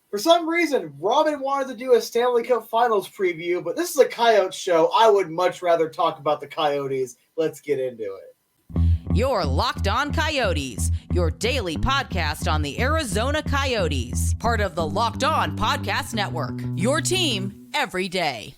For some reason, Robyn wanted to do a Stanley Cup Finals preview, but this is a Coyotes show. I would much rather talk about the Coyotes. Let's get into it. You're Locked On Coyotes, your daily podcast on the Arizona Coyotes, part of the Locked On Podcast Network, your team every day.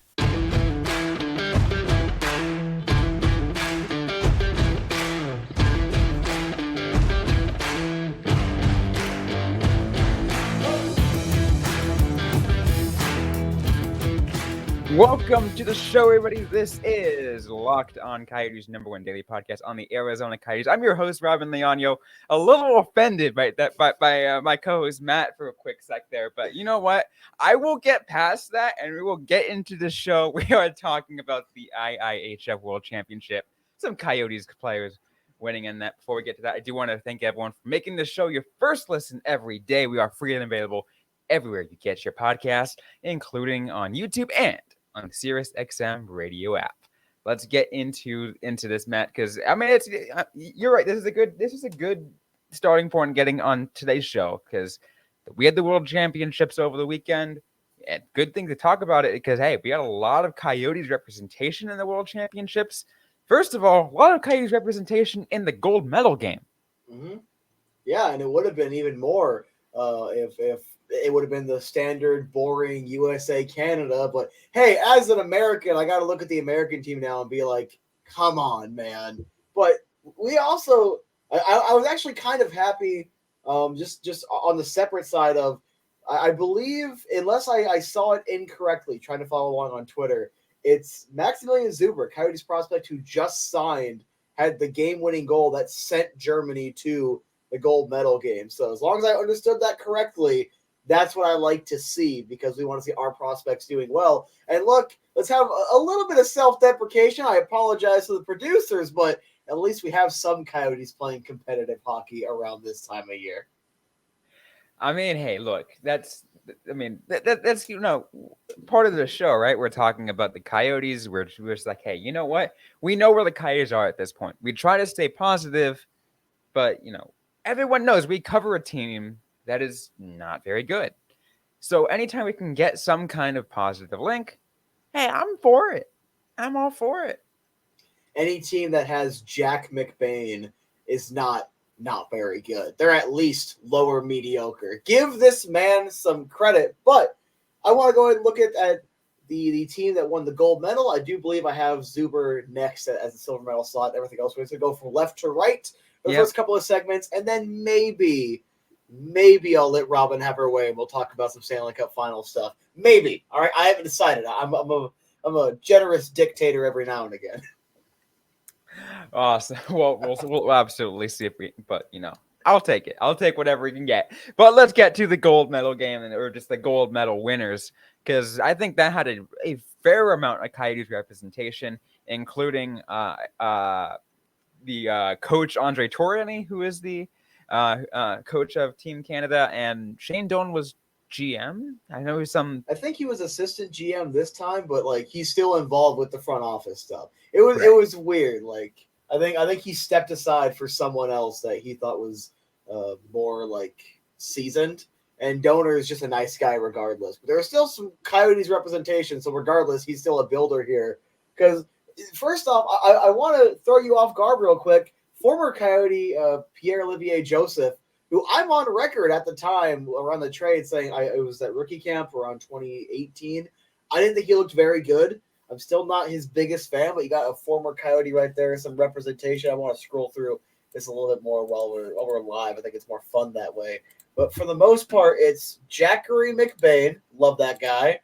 Welcome to the show, everybody. This is Locked On Coyotes, #1 daily podcast on the Arizona Coyotes. I'm your host, Robyn Leonio. A little offended by my co-host Matt for a quick sec there, but you know what? I will get past that, and we will get into the show. We are talking about the IIHF World Championship. Some Coyotes players winning in that. Before we get to that, I do want to thank everyone for making this show your first listen every day. We are free and available everywhere you get your podcast, including on YouTube and on the Sirius XM radio app. Let's get into this, Matt, because I mean you're right. This is a good starting point getting on today's show because we had the World Championships over the weekend. And good thing to talk about it because hey, we got a lot of Coyotes representation in the World Championships. First of all, a lot of Coyotes representation in the gold medal game. Mm-hmm. Yeah, and it would have been even more if it would have been the standard, boring USA, Canada. But hey, as an American, I got to look at the American team now and be like, come on, man. But we also, I was actually kind of happy just on the separate side of, I believe, unless I saw it incorrectly, trying to follow along on Twitter, it's Maximilian Zuber, Coyotes prospect who just signed, had the game-winning goal that sent Germany to the gold medal game. So as long as I understood that correctly, that's what I like to see because we want to see our prospects doing well. And look, let's have a little bit of self-deprecation. I apologize to the producers, but at least we have some Coyotes playing competitive hockey around this time of year. I mean, hey, look, that's you know, part of the show, right? We're talking about the Coyotes. We're just like, hey, you know what? We know where the Coyotes are at this point. We try to stay positive, but you know, everyone knows we cover a team that is not very good. So anytime we can get some kind of positive link, hey, I'm for it. I'm all for it. Any team that has Jack McBain is not very good. They're at least lower mediocre. Give this man some credit. But I want to go ahead and look at the team that won the gold medal. I do believe I have Zuber next as the silver medal slot. Everything else, we're going to go from left to right for the first couple of segments, and then maybe I'll let Robyn have her way and we'll talk about some Stanley Cup final stuff. Maybe. All right. I haven't decided. I'm a generous dictator every now and again. Awesome. Well, we'll absolutely see if we, but you know, I'll take it. I'll take whatever we can get. But let's get to the gold medal game or just the gold medal winners, because I think that had a fair amount of Coyotes representation, including the coach Andre Tourigny, who is the coach of Team Canada, and Shane Doan was GM. I think he was assistant GM this time, but like he's still involved with the front office stuff. It was weird. Like I think he stepped aside for someone else that he thought was more like seasoned. And Donor is just a nice guy regardless. But there are still some Coyotes representation, so regardless, he's still a builder here. Because first off, I want to throw you off guard real quick. Former Coyote Pierre-Olivier Joseph, who I'm on record at the time around the trade saying it was at rookie camp around 2018. I didn't think he looked very good. I'm still not his biggest fan, but you got a former Coyote right there, some representation. I want to scroll through this a little bit more while we're live. I think it's more fun that way. But for the most part, it's Jackery McBain, love that guy,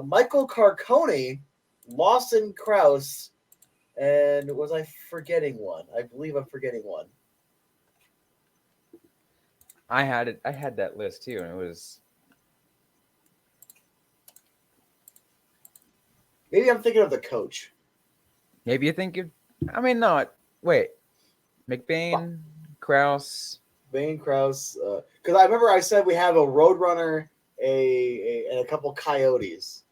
Michael Carcone, Lawson Krause, and was I forgetting one? I believe I'm forgetting one. I had that list too, and it was. Maybe I'm thinking of the coach. Maybe you think you. I mean, no. Wait, McBain, Krause. Bain, Krause. Because I remember I said we have a Roadrunner, and a couple Coyotes.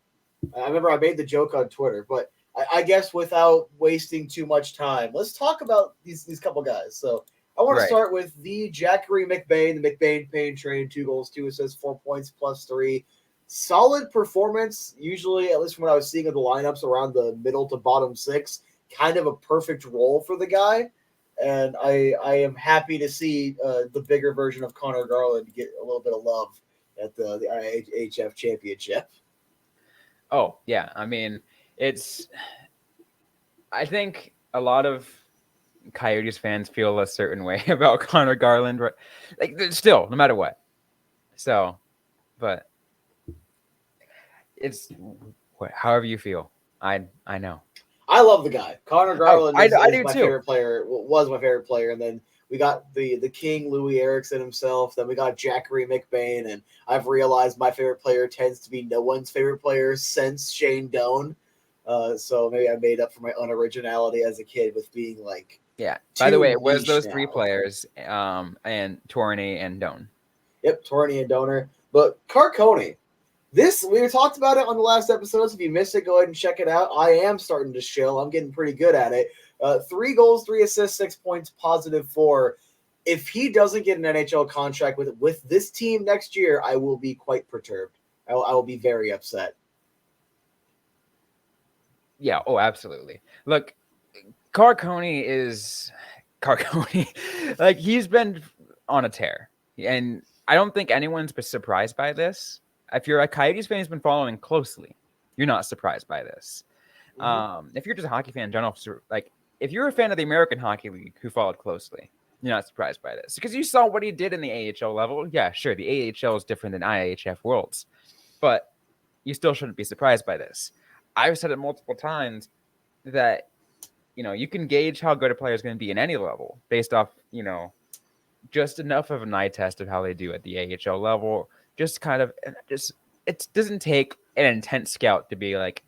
I remember I made the joke on Twitter, but I guess without wasting too much time, let's talk about these couple guys. So I want to Right. start with the Jackery McBain, the McBain Payne train, 2 goals, 2 assists, 4 points plus 3. Solid performance, usually, at least from what I was seeing of the lineups around the middle to bottom 6. Kind of a perfect role for the guy. And I am happy to see the bigger version of Connor Garland get a little bit of love at the IIHF championship. Oh, yeah. I mean, I think a lot of Coyotes fans feel a certain way about Connor Garland, like still, no matter what. So, but it's however you feel. I know. I love the guy. Connor Oh, Garland I is do my too. favorite player. Was my favorite player, and then we got the King Louis Eriksson himself. Then we got Jackery McBain, and I've realized my favorite player tends to be no one's favorite player since Shane Doan. So maybe I made up for my unoriginality as a kid with being like, Yeah. By the way, it was niche those now. 3 players, and Tourney and Doan. Yep, Torney and Donor. But Carcone, we talked about it on the last episodes. If you missed it, go ahead and check it out. I am starting to shill. I'm getting pretty good at it. 3 goals, 3 assists, 6 points, positive 4. If he doesn't get an NHL contract with this team next year, I will be quite perturbed. I will be very upset. Yeah. Oh, absolutely. Look, Carcone is Carcone. Like, he's been on a tear, and I don't think anyone's been surprised by this. If you're a Coyotes fan who's been following closely, you're not surprised by this. If you're just a hockey fan in general, like if you're a fan of the American Hockey League who followed closely, you're not surprised by this because you saw what he did in the AHL level. Yeah, sure, the AHL is different than IIHF Worlds, but you still shouldn't be surprised by this. I've said it multiple times that you can gauge how good a player is going to be in any level based off just enough of an eye test of how they do at the AHL level. Just kind of it doesn't take an intense scout to be like,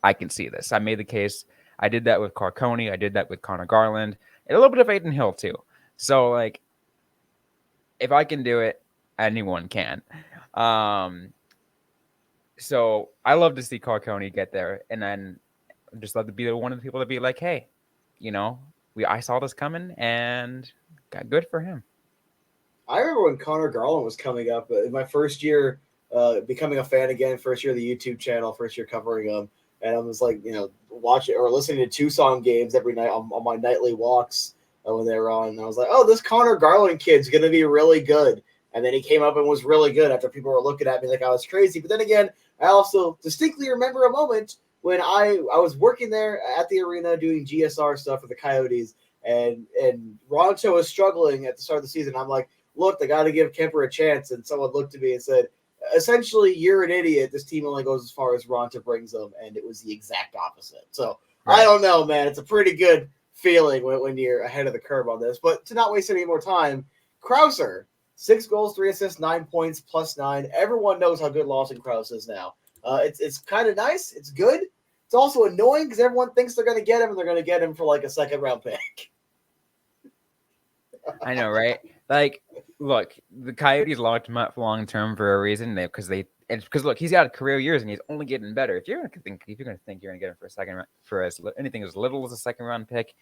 I can see this. I made the case. I did that with Carcone. I did that with Connor Garland, and a little bit of Aiden Hill too. So like, if I can do it, anyone can. So I love to see Carcone get there, and then just love to be one of the people to be like, hey, I saw this coming, and got good for him. I remember when Connor Garland was coming up in my first year, becoming a fan again, first year of the YouTube channel, first year covering him. And I was like, watching or listening to Tucson games every night on my nightly walks when they were on. And I was like, oh, this Connor Garland kid's going to be really good. And then he came up and was really good after people were looking at me like I was crazy. But then again, I also distinctly remember a moment when I was working there at the arena doing GSR stuff for the Coyotes. And Roncho was struggling at the start of the season. I'm like, look, they got to give Kemper a chance. And someone looked at me and said, essentially, you're an idiot. This team only goes as far as Ronta brings them. And it was the exact opposite. So right. I don't know, man. It's a pretty good feeling when you're ahead of the curve on this. But to not waste any more time, Krauser, 6 goals, 3 assists, 9 points, plus 9. Everyone knows how good Lawson Krause is now. It's kind of nice. It's good. It's also annoying because everyone thinks they're going to get him, and they're going to get him for like a second-round pick. I know, right? Like, look, the Coyotes locked him up long-term for a reason. Because look, he's got career years and he's only getting better. If you're going to think you're going to get him for a second round, for anything as little as a second-round pick,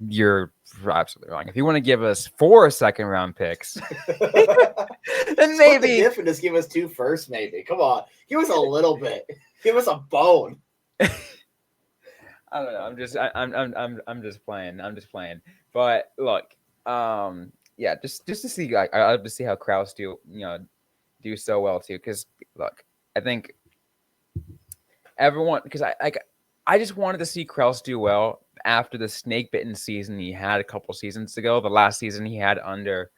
you're absolutely wrong. If you want to give us 4 second-round picks, then maybe split the diff and just give us 2 first. Maybe come on, give us a little bit. Give us a bone. I don't know. I'm just playing. But look, yeah, just to see, like, I love to see how Krause do so well too. Because look, I think everyone, because I just wanted to see Krause do well after the snake bitten season he had a couple seasons ago. The last season he had under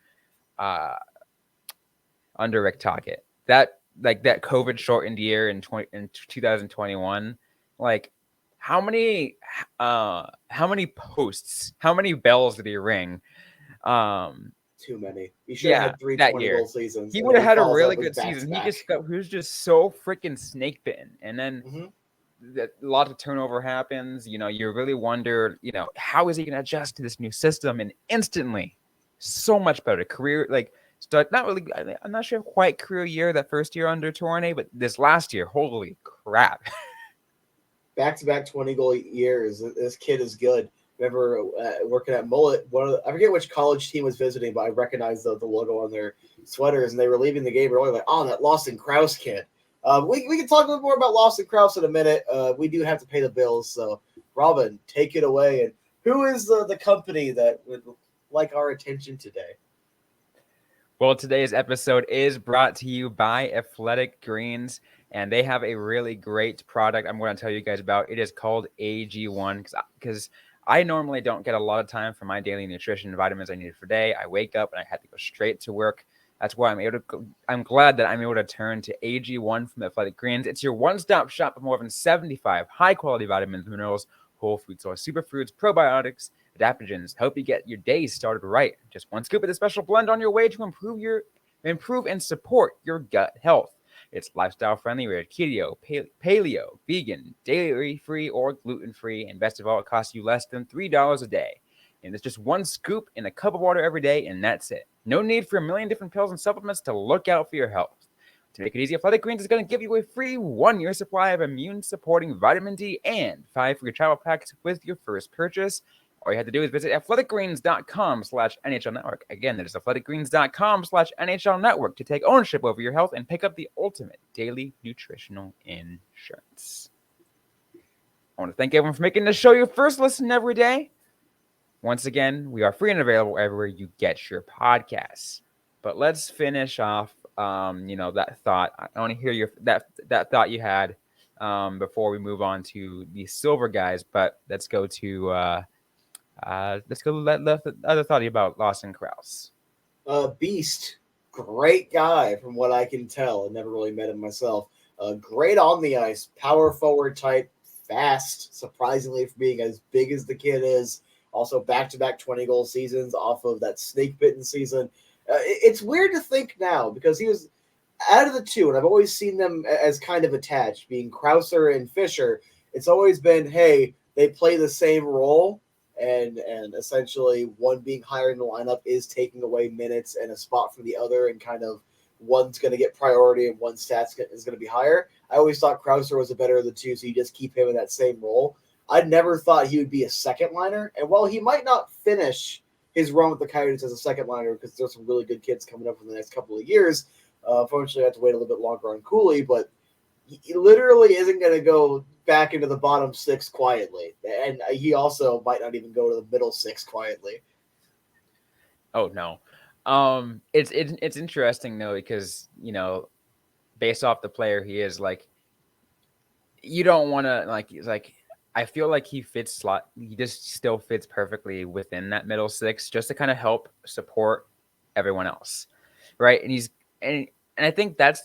Rick Tocchet. That COVID shortened year in 2021, like. How many posts? How many bells did he ring? Too many. He should have had 3 20-goal seasons. He would have had a really good season. He was just so freaking snake bitten, and then a lot of turnover happens. You really wonder, how is he going to adjust to this new system? And instantly, so much better career. Like, start not really. I'm not sure quite career year that first year under Tourney, but this last year, holy crap. Back-to-back 20-goal years. This kid is good. remember working at Mullet. I forget which college team was visiting, but I recognized the logo on their sweaters, and they were leaving the game early, like, oh, that Lawson Krause kid. We can talk a little more about Lawson Krause in a minute. We do have to pay the bills, so Robyn, take it away. And who is the company that would like our attention today? Well, today's episode is brought to you by Athletic Greens, and they have a really great product I'm going to tell you guys about. It is called AG1 because I normally don't get a lot of time for my daily nutrition and vitamins I need for the day. I wake up and I have to go straight to work. That's why I'm glad that I'm able to turn to AG1 from Athletic Greens. It's your one-stop shop for more than 75 high-quality vitamins, minerals, whole food source superfoods, probiotics, adaptogens. Help you get your day started right. Just one scoop of the special blend on your way to improve and support your gut health. It's lifestyle friendly. We're keto, paleo, vegan, dairy-free, or gluten-free. And best of all, it costs you less than $3 a day. And it's just one scoop in a cup of water every day, and that's it. No need for a million different pills and supplements to look out for your health. To make it easy, Athletic Greens is going to give you a free 1-year supply of immune-supporting vitamin D and 5 free travel packs with your first purchase. All you have to do is visit athleticgreens.com/NHL Network. Again, that is athleticgreens.com/NHL Network to take ownership over your health and pick up the ultimate daily nutritional insurance. I want to thank everyone for making this show your first listen every day. Once again, we are free and available everywhere you get your podcasts. But let's finish off, that thought. I want to hear that thought you had before we move on to the silver guys. But let's go to the other thought about Lawson Krause. Beast, great guy from what I can tell. I never really met him myself. Great on the ice, power forward type, fast, surprisingly for being as big as the kid is. Also, back-to-back 20-goal seasons off of that snake-bitten season. It's weird to think now because he was out of the two, and I've always seen them as kind of attached, being Krauser and Fisher. It's always been, hey, they play the same role, and essentially one being higher in the lineup is taking away minutes and a spot from the other, and kind of one's going to get priority and one's stats is going to be higher. I always thought Krauser was the better of the two, so you just keep him in that same role. I never thought he would be a second liner. And while he might not finish his run with the Coyotes as a second liner because there's some really good kids coming up in the next couple of years, unfortunately I have to wait a little bit longer on Cooley, but he literally isn't going to go back into the bottom six quietly. And he also might not even go to the middle six quietly. Oh, no. It's interesting, though, because, based off the player he is, you don't want to, I feel like he just still fits perfectly within that middle six just to kind of help support everyone else. Right. And I think that's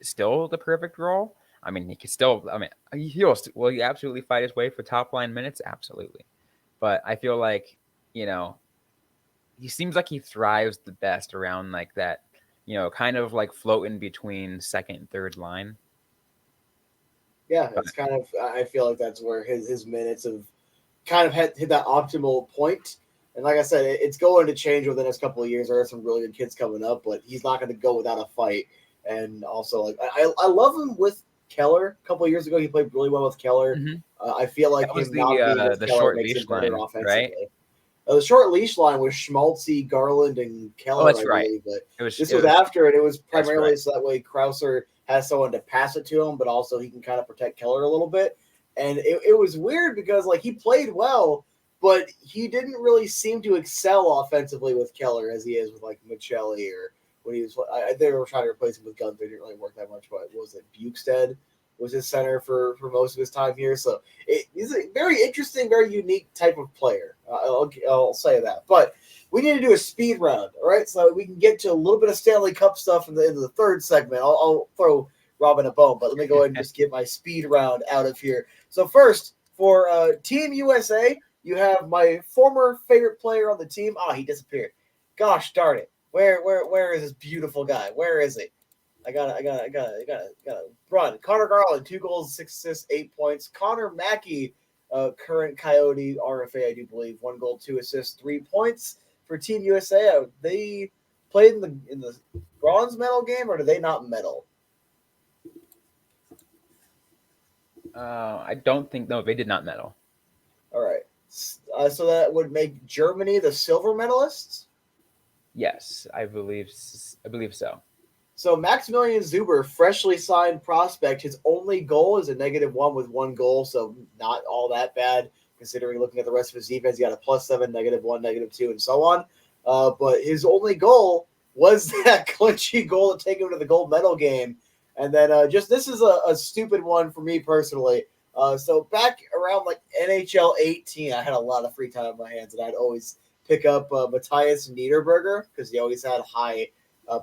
still the perfect role. I mean, he can still, will he absolutely fight his way for top line minutes? Absolutely. But I feel like, he seems like he thrives the best around that, kind of floating between second and third line. Yeah, it's kind of. I feel like that's where his minutes have kind of hit that optimal point. And like I said, it's going to change over the next couple of years. There are some really good kids coming up, but he's not going to go without a fight. And also, I love him with Keller. A couple of years ago, he played really well with Keller. Mm-hmm. I feel like that was him not being with the Keller short makes leash him better line, offensively. right? The short leash line was Schmaltzy, Garland, and Keller, that's I right. believe. But This was after it. It was That's primarily right. so that way Krauser has someone to pass it to him, but also he can kind of protect Keller a little bit. And it was weird because he played well, but he didn't really seem to excel offensively with Keller as he is with Michelli, or when he was. They were trying to replace him with Gunther. It didn't really work that much. But what was it? Bukestad was his center for most of his time here. So he's a very interesting, very unique type of player. I'll say that. But we need to do a speed round, all right? So we can get to a little bit of Stanley Cup stuff in the third segment. I'll throw Robyn a bone, but let me go ahead and just get my speed round out of here. So first, for Team USA, you have my former favorite player on the team. Oh, he disappeared. Gosh darn it. Where is this beautiful guy? Where is he? I gotta run. Connor Garland, 2 goals, 6 assists, 8 points. Connor Mackey, current Coyote RFA, I do believe, 1 goal, 2 assists, 3 points for Team USA. They played in the bronze medal game, or do they not medal? I don't think they did not medal. All right. So that would make Germany the silver medalists. Yes, I believe so. So Maximilian Zuber, freshly signed prospect, his only goal is a -1 with 1 goal, so not all that bad considering looking at the rest of his defense. He got a +7, -1, -2, and so on. But his only goal was that clinchy goal to take him to the gold medal game. And then this is a stupid one for me personally. So back around like NHL 18, I had a lot of free time on my hands, and I'd always pick up Matthias Niederberger because he always had high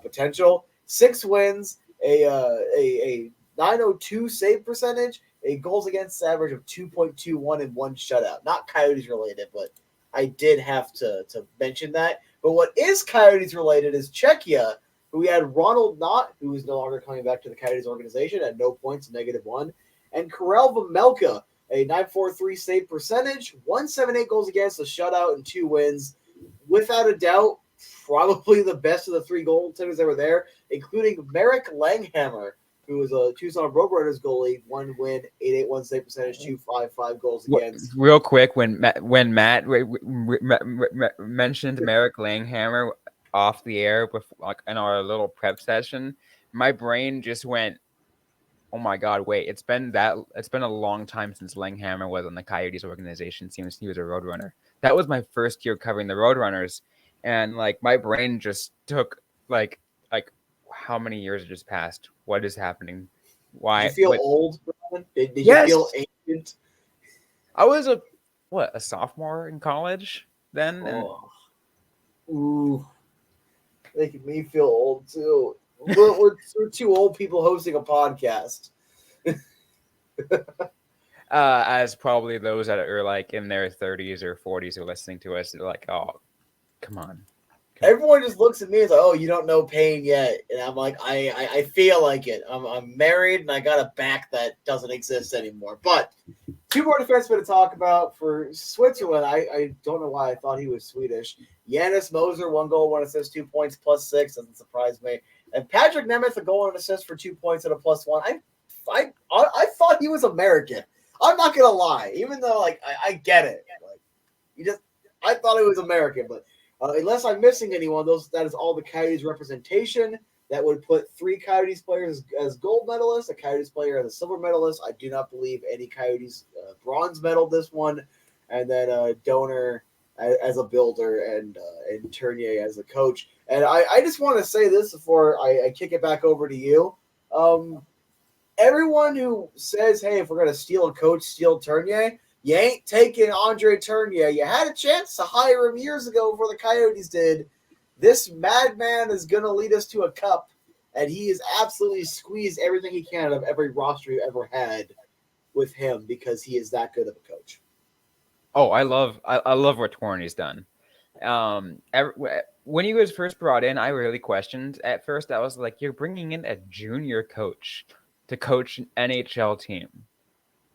potential. 6 wins, a 902 save percentage, a goals against average of 2.21 and 1 shutout. Not Coyotes related, but I did have to mention that. But what is Coyotes related is Czechia, who we had Ronald Knott, who is no longer coming back to the Coyotes organization at no points, -1, and Karel Vejmelka, a 943 save percentage, 178 goals against, a shutout, and 2 wins. Without a doubt, probably the best of the 3 goaltenders that were there, including Marek Langhammer, who was a Tucson Roadrunners goalie, 1 win, 881 save percentage, 255 goals against. Real quick, when Matt mentioned Marek Langhammer off the air with in our little prep session, my brain just went, "Oh my God! Wait, it's been a long time since Langhammer was on the Coyotes organization. Seems he was a Roadrunner. That was my first year covering the Roadrunners, and like my brain just took like how many years just passed? What is happening? Why? Did you feel old, Brian? Did Yes. you feel ancient? I was a sophomore in college then. Ooh, making me feel old too. We're 2 old people hosting a podcast. As probably those that are like in their 30s or 40s are listening to us, they're like, "Oh, come on." Everyone just looks at me and is like, "Oh, you don't know pain yet," and I'm like, "I feel like it. I'm married and I got a back that doesn't exist anymore." But 2 more defensemen to talk about for Switzerland. I don't know why I thought he was Swedish. Janis Moser, 1 goal, 1 assist, 2 points, +6. Doesn't surprise me. And Patrick Nemeth, a goal and an assist for 2 points and a +1. I thought he was American. I'm not gonna lie, even though like I get it. Like I thought he was American, but unless I'm missing anyone, that is all the Coyotes representation. That would put 3 Coyotes players as gold medalists, a Coyotes player as a silver medalist. I do not believe any Coyotes bronze medal this one, and then Donor as a builder and Tournier as a coach. And I just want to say this before I kick it back over to you. Everyone who says, "Hey, if we're gonna steal a coach, steal Tournier," you ain't taking Andre Tournier. You had a chance to hire him years ago before the Coyotes did. This madman is going to lead us to a cup, and he has absolutely squeezed everything he can out of every roster you ever had with him because he is that good of a coach. Oh, I love what Tourney's done. When he was first brought in, I really questioned at first. I was like, "You're bringing in a junior coach to coach an NHL team."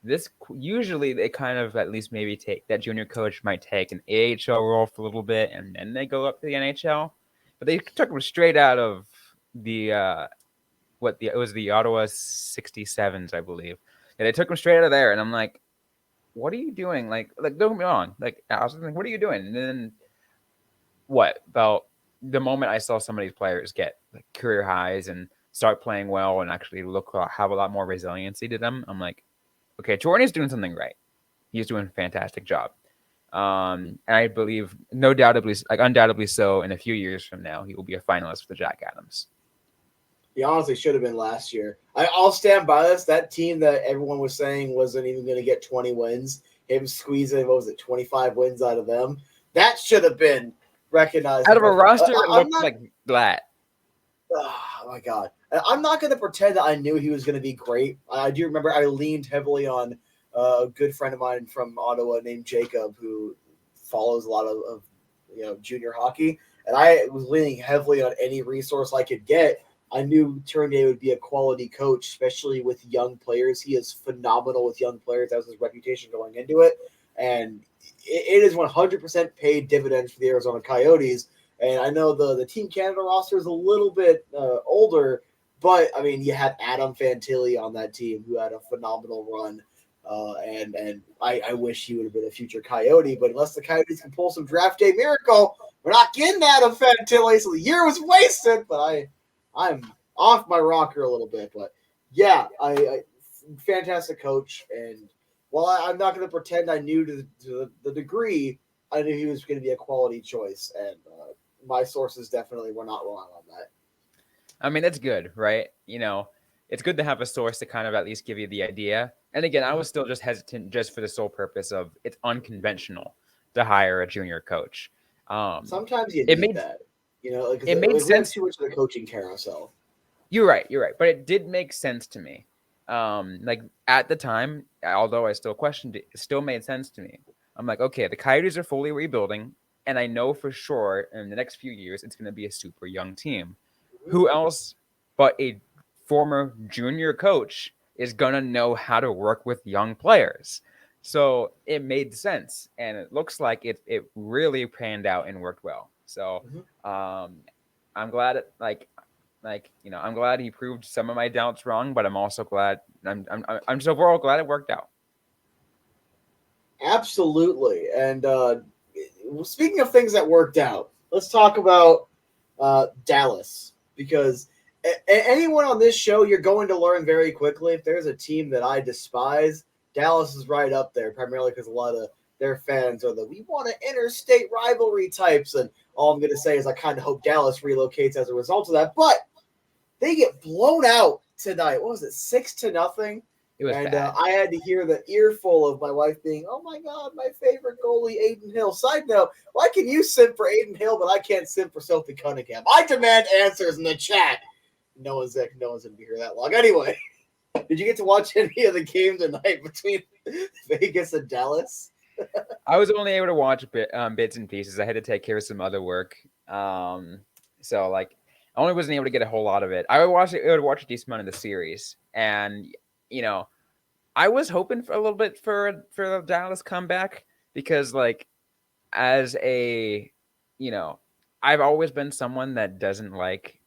This usually they kind of at least maybe take that junior coach might take an AHL role for a little bit and then they go up to the NHL. But they took him straight out of the it was the Ottawa 67s, I believe. And they took him straight out of there, and I'm like, "What are you doing? Like don't get me wrong. Like I was like, what are you doing?" And then about the moment I saw some of these players get like career highs and start playing well and actually have a lot more resiliency to them, I'm like, okay, Jordan's doing something right. He's doing a fantastic job. And I believe, undoubtedly so, in a few years from now, he will be a finalist for the Jack Adams. He honestly should have been last year. I'll stand by this. That team that everyone was saying wasn't even going to get 20 wins, him squeezing, 25 wins out of them, that should have been recognized. Out of a roster that looked like that. Oh, my God. I'm not going to pretend that I knew he was going to be great. I do remember I leaned heavily on a good friend of mine from Ottawa named Jacob, who follows a lot of junior hockey. And I was leaning heavily on any resource I could get. I knew Tournier would be a quality coach, especially with young players. He is phenomenal with young players. That was his reputation going into it. And it is 100% paid dividends for the Arizona Coyotes. And I know the Team Canada roster is a little bit older, but, I mean, you had Adam Fantilli on that team who had a phenomenal run. And I wish he would have been a future Coyote, but unless the Coyotes can pull some draft day miracle, we're not getting that of Fantilli. So the year was wasted, but I'm off my rocker a little bit. But yeah, I fantastic coach. And while I'm not going to pretend I knew to the degree, I knew he was going to be a quality choice. And my sources definitely were not wrong on that. I mean, that's good, right? It's good to have a source to kind of at least give you the idea. And again, I was still just hesitant just for the sole purpose of it's unconventional to hire a junior coach. Sometimes you need that, because it made sense. Too much of the coaching carousel. You're right, but it did make sense to me. Like at the time, although I still questioned it, it still made sense to me. I'm like, okay, the Coyotes are fully rebuilding, and I know for sure in the next few years it's going to be a super young team. Who else but a former junior coach is going to know how to work with young players? So it made sense, and it looks like it really panned out and worked well. So I'm glad I'm glad he proved some of my doubts wrong, but I'm also glad I'm just overall glad it worked out. Absolutely. And speaking of things that worked out, let's talk about Dallas, because anyone on this show, you're going to learn very quickly. If there's a team that I despise, Dallas is right up there, primarily because a lot of their fans are we want an interstate rivalry types. And all I'm going to say is I kind of hope Dallas relocates as a result of that. But they get blown out tonight. What was it, 6-0? It was and bad. I had to hear the earful of my wife being, "Oh my God, my favorite goalie, Aiden Hill." Side note: why can you simp for Aiden Hill, but I can't simp for Sophie Cunningham? I demand answers in the chat. No one's going to be here that long. Anyway, did you get to watch any of the game tonight between Vegas and Dallas? I was only able to watch bits and pieces. I had to take care of some other work, so I only wasn't able to get a whole lot of it. I would watch a decent amount of the series, and I was hoping for a little bit for the Dallas comeback because, as a, I've always been someone that doesn't like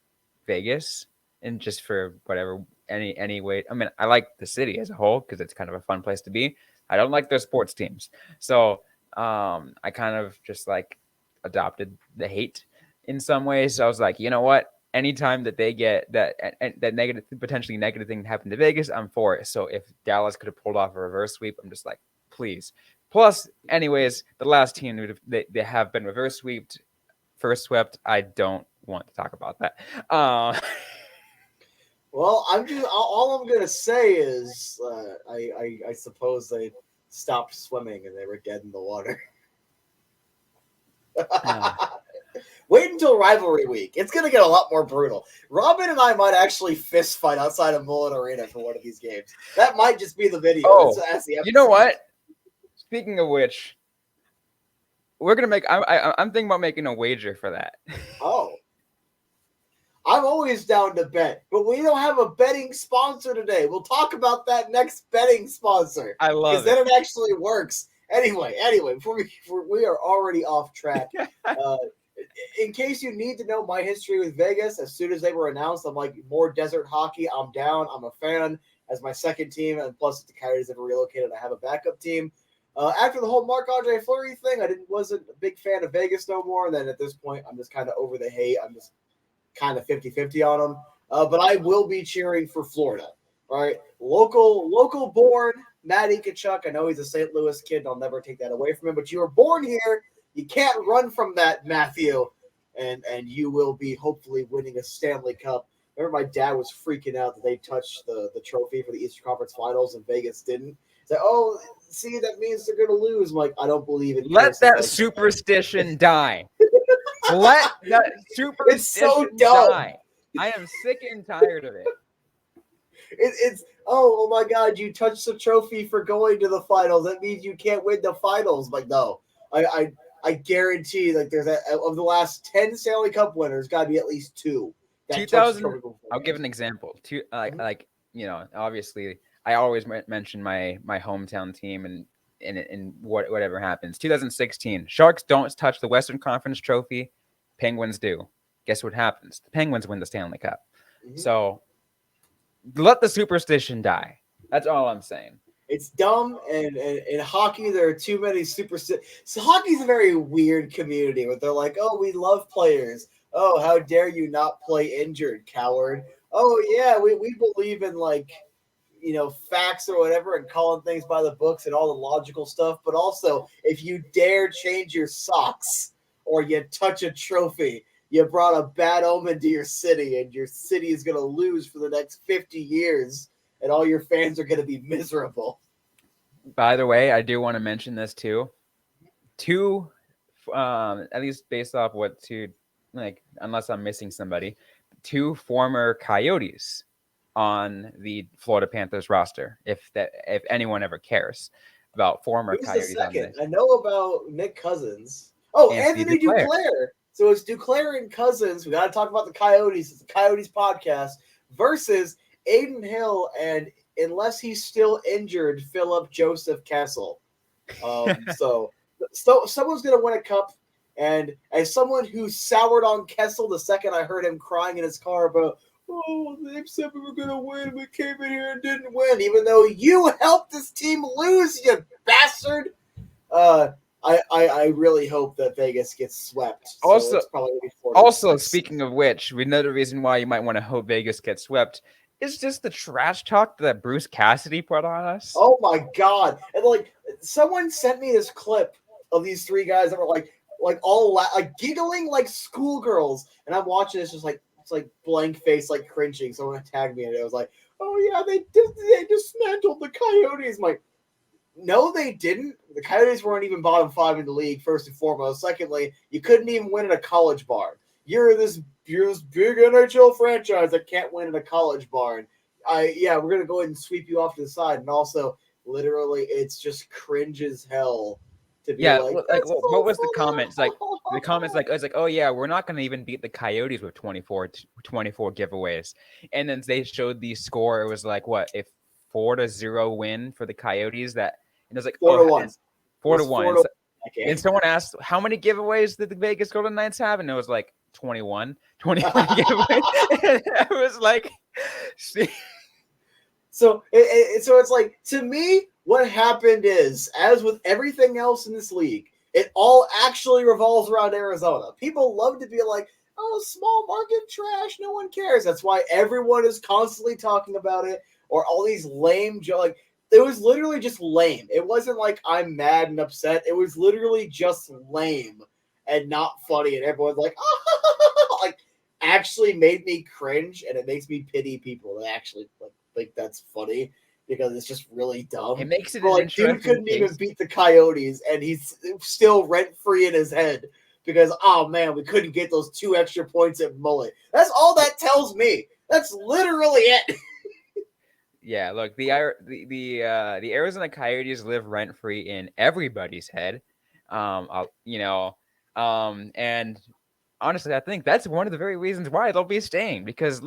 Vegas, and just for whatever any way. I mean, I like the city as a whole because it's kind of a fun place to be. I don't like their sports teams, so I kind of just adopted the hate in some ways. So I was like, you know what? Anytime that they get that potentially negative thing happen to Vegas, I'm for it. So if Dallas could have pulled off a reverse sweep, I'm just like, please. Plus, anyways, the last team they have been reverse first swept. I don't want to talk about that. Well, all I'm gonna say is I suppose they stopped swimming and they were dead in the water. Wait until rivalry week. It's going to get a lot more brutal. Robyn and I might actually fist fight outside of Mullet Arena for one of these games. That might just be the video. Oh, that's the episode. You know what? Speaking of which, we're going to make... I'm thinking about making a wager for that. Oh. I'm always down to bet, but we don't have a betting sponsor today. We'll talk about that next betting sponsor. I love it. Because then it actually works. Anyway, before we are already off track. In case you need to know my history with Vegas, as soon as they were announced, I'm like, more desert hockey, I'm down. I'm a fan as my second team, and plus if the Coyotes ever relocated, I have a backup team. After the whole Marc-Andre Fleury thing, I wasn't a big fan of Vegas no more, and then at this point, I'm just kind of over the hate. I'm just kind of 50-50 on them. But I will be cheering for Florida, right? Local born Matt Tkachuk. I know he's a St. Louis kid. I'll never take that away from him, but you were born here. You can't run from that, Matthew, and you will be hopefully winning a Stanley Cup. Remember, my dad was freaking out that they touched the trophy for the Eastern Conference Finals and Vegas didn't. He's like, "Oh, see, that means they're going to lose." I'm like, I don't believe it. Let that superstition die. Let that superstition die. I am sick and tired of it. It's oh my God, you touched the trophy for going to the finals. That means you can't win the finals. I'm like, no, I guarantee there's of the last 10 Stanley Cup winners, got to be at least 2. 2000. I'll give an example. Obviously, I always mention my hometown team and whatever happens. 2016, Sharks don't touch the Western Conference trophy. Penguins do. Guess what happens? The Penguins win the Stanley Cup. Mm-hmm. So let the superstition die. That's all I'm saying. It's dumb, and in hockey there are too many so hockey's a very weird community where they're like, oh, we love players. Oh, how dare you not play injured, coward. Oh yeah, we believe in like facts or whatever and calling things by the books and all the logical stuff. But also, if you dare change your socks or you touch a trophy, you brought a bad omen to your city, and your city is going to lose for the next 50 years, and all your fans are going to be miserable. By the way, I do want to mention this too. At least based off unless I'm missing somebody, 2 former Coyotes on the Florida Panthers roster, if anyone ever cares about former Who's Coyotes. The second? I know about Nick Cousins. Oh, Anthony Duclair. So it's Duclair and Cousins. We got to talk about the Coyotes. It's the Coyotes podcast versus Aiden Hill and, unless he's still injured, Philip Joseph Kessel. So someone's going to win a cup. And as someone who soured on Kessel the second I heard him crying in his car about, oh, they said we were going to win. We came in here and didn't win, even though you helped this team lose, you bastard. I really hope that Vegas gets swept. Also, speaking of which, another reason why you might want to hope Vegas gets swept is just the trash talk that Bruce Cassidy put on us. Oh my God! And someone sent me this clip of these 3 guys that were all giggling like schoolgirls, and I'm watching this just it's blank face, cringing. Someone tagged me, and it was like, oh yeah, they dismantled the Coyotes. I'm like, no, they didn't. The Coyotes weren't even bottom 5 in the league, first and foremost. Secondly, you couldn't even win at a college bar. You're this big NHL franchise that can't win at a college bar. We're going to go ahead and sweep you off to the side. And also, literally, it's just cringe as hell to be what was the comments? The comments oh yeah, we're not going to even beat the Coyotes with 24 giveaways. And then they showed the score. It was what, if 4-0 win for the Coyotes, and it was 4-1. 4-1. And someone asked, how many giveaways did the Vegas Golden Knights have? And it was 21 giveaways. And I was see. So it's to me, what happened is, as with everything else in this league, it all actually revolves around Arizona. People love to be oh, small market trash, no one cares. That's why everyone is constantly talking about it, or all these lame jokes. It was literally just lame. It wasn't I'm mad and upset. It was literally just lame and not funny. And everyone's actually made me cringe, and it makes me pity people that actually think that's funny, because it's just really dumb. It makes it dude couldn't even beat the Coyotes, and he's still rent-free in his head because, oh man, we couldn't get those 2 extra points at Mullet. That's all that tells me. That's literally it. Yeah, look, the Arizona Coyotes live rent free in everybody's head, and honestly, I think that's one of the very reasons why they'll be staying, because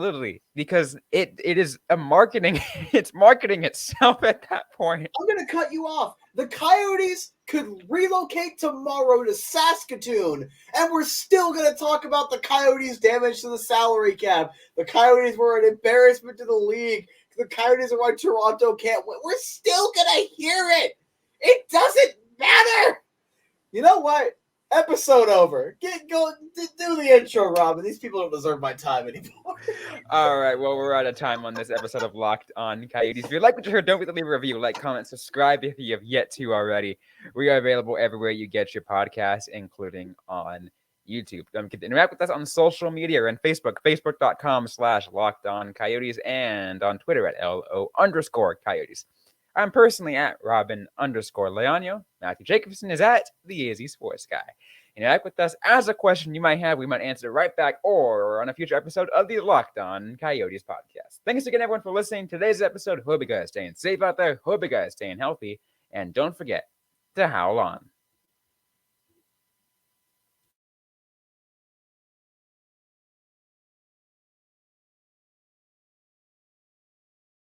it is a marketing, it's marketing itself at that point. I'm gonna cut you off. The Coyotes could relocate tomorrow to Saskatoon, and we're still gonna talk about the Coyotes' damage to the salary cap. The Coyotes were an embarrassment to the league. The Coyotes are why Toronto can't win. We're still gonna hear it. It doesn't matter. You know what? Episode over. Do the intro, Robin. These people don't deserve my time anymore. All right. Well, we're out of time on this episode of Locked On Coyotes. If you like what you heard, don't forget to leave a review, like, comment, subscribe if you have yet to already. We are available everywhere you get your podcasts, including on YouTube. Don't forget to interact with us on social media and Facebook, facebook.com/LockedOnCoyotes, and on Twitter at LO_Coyotes. I'm personally at Robyn_Leonio. Matthew Jacobson is at the Easy Sports Guy. Interact with us. As a question you might have, we might answer it right back or on a future episode of the Locked On Coyotes podcast. Thanks again, everyone, for listening to today's episode. Hope you guys staying safe out there. Hope you guys staying healthy. And don't forget to howl on.